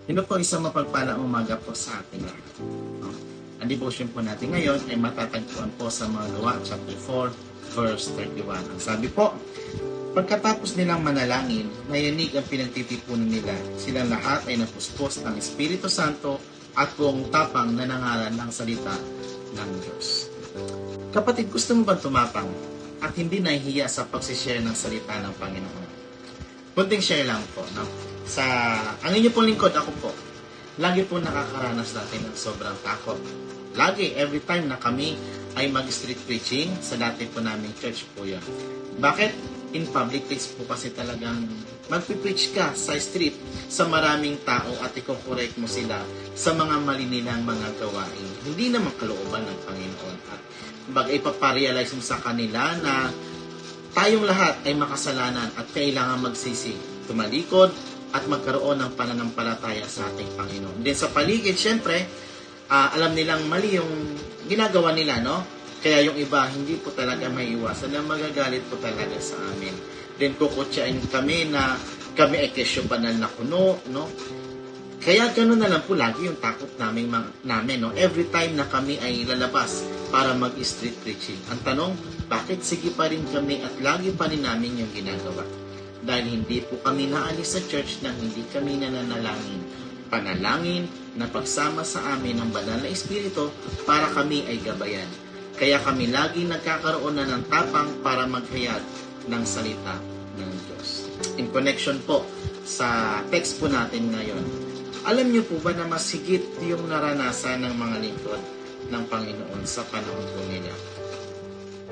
Ito po isang mapagpalang umaga po sa ating lahat. No? Ang devotion po natin ngayon ay matatagpuan po sa mga Gawa, chapter 4, verse 31. Ang sabi po, pagkatapos nilang manalangin, nayanig ang pinagtitipunan nila. Silang lahat ay napuspos ng Espiritu Santo at buong tapang na nangalan ng salita ng Diyos. Kapatid, gusto mo ba tumapang at hindi nahihiya sa pagsishare ng salita ng Panginoon? Kunting share lang po, no? Ang inyo pong lingkod, ako po, lagi po nakakaranas natin ng sobrang takot. Lagi, every time na kami ay mag-street preaching, sa dati po namin church po yun. Bakit? In public place po kasi talagang magpipreach ka sa street sa maraming tao at iko-correct mo sila sa mga mali nilang mga gawain. Hindi naman kalooban ng Panginoon. At baga ipaparealize mo sa kanila na tayong lahat ay makasalanan at kailangan magsisi, tumalikod, at magkaroon ng pananampalataya sa ating Panginoon. Then sa paligid, syempre, alam nilang mali yung ginagawa nila, no? Kaya yung iba, hindi po talaga may iwasan na magagalit po talaga sa amin. Then kukutsain kami na kami ay kesyo banal na kuno, no? Kaya gano'n na lang po lagi yung takot namin, no? Every time na kami ay lalabas para mag-street preaching. Ang tanong, bakit sige pa rin kami at lagi pa rin namin yung ginagawa? Dahil hindi po kami naalis sa church nang hindi kami nananalangin. Panalangin na pagsama sa amin ng banal na Espiritu para kami ay gabayan. Kaya kami lagi nagkakaroon na ng tapang para maghayag ng salita ng Diyos. In connection po sa text po natin ngayon, alam niyo po ba na masigit yung naranasan ng mga lingkod ng Panginoon sa panahon po nila?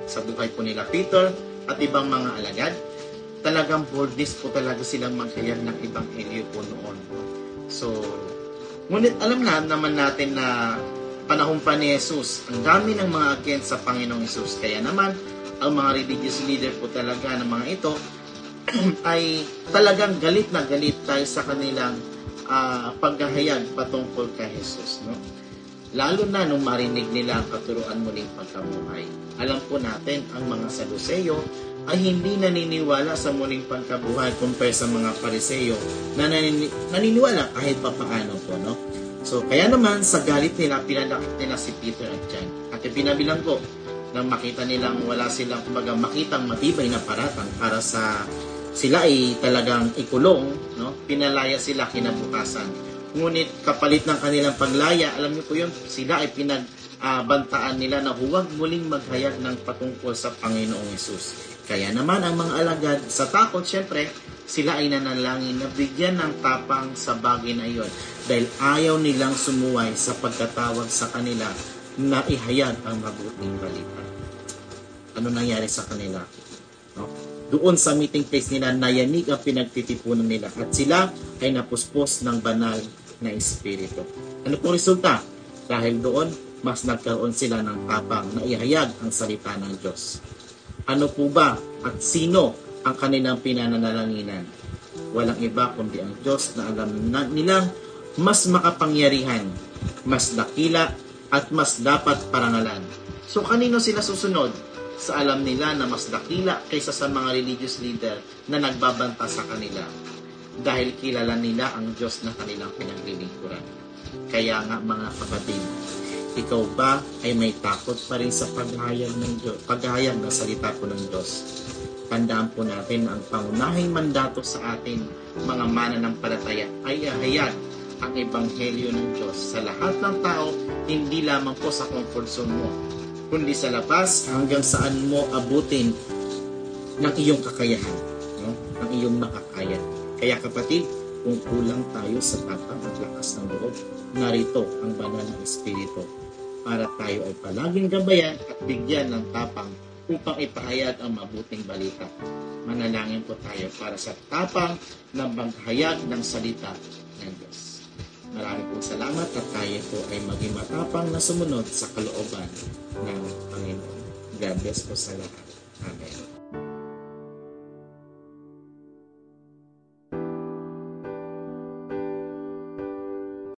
Sa buhay po nila Peter at ibang mga alagad, talagang boldness po talaga silang maghayag ng ebanghelyo po noon. So, ngunit alam naman natin na panahon pa ni Jesus, ang dami ng mga against sa Panginoong Jesus. Kaya naman, ang mga religious leader po talaga ng mga ito ay talagang galit na galit tayo sa kanilang paghahayag patungkol kay Jesus. No? Lalo na nung marinig nila ang katuruan muling pagkabuhay. Alam po natin, ang mga Saduseyo ay hindi naniniwala sa muling pagkabuhay compare sa mga Pariseo na naniniwala kahit papaano po, no? So, kaya naman, sa galit nila, pinalakit nila si Peter at John. At ipinabilang ko, nang makita nilang wala silang, kumbaga, makitang matibay na paratang para sa sila ay talagang ikulong, no? Pinalaya sila kinabukasan. Ngunit kapalit ng kanilang paglaya, alam niyo po yun, sila ay bantaan nila na huwag muling maghayag ng patungkol sa Panginoong Hesus. Kaya naman ang mga alagad sa takot, syempre, sila ay nanalangin na bigyan ng tapang sa bagay na iyon dahil ayaw nilang sumuway sa pagkatawag sa kanila na ihayag ang mabuting balita. Ano nangyari sa kanila? No? Doon sa meeting place nila, nayanig ang pinagtitipunan nila at sila ay napuspos ng banal na Espiritu. Ano pong resulta? Dahil doon, mas nagkaroon sila ng tapang na ihayag ang salita ng Diyos. Ano po ba at sino ang kanilang pinananalanginan? Walang iba kundi ang Diyos na alam nilang mas makapangyarihan, mas dakila at mas dapat parangalan. So kanino sila susunod? Sa alam nila na mas dakila kaysa sa mga religious leader na nagbabanta sa kanila. Dahil kilala nila ang Diyos na kanilang pinaglilingkuran. Kaya nga mga kapatid, ikaw ba ay may takot pa rin sa paghayag ng Diyos, paghayag ng salita po ng Diyos? Tandaan po natin na ang pangunahing mandato sa atin, mga mananampalataya, ay ihayag ang ebanghelyo ng Diyos sa lahat ng tao, hindi lamang po sa comfort zone mo, kundi sa labas hanggang saan mo abutin ng iyong kakayahan, no? Ng iyong makakaya. Kaya kapatid, kung kulang tayo sa tapang at lakas ng loob, narito ang banal na Espiritu para tayo ay palaging gabayan at bigyan ng tapang upang ipahayag ang mabuting balita. Manalangin po tayo para sa tapang ng paghayag ng salita ng Diyos. Maraming po salamat at tayo po ay maging matapang na sumunod sa kalooban ng Panginoon. God bless po sa lahat. Amen.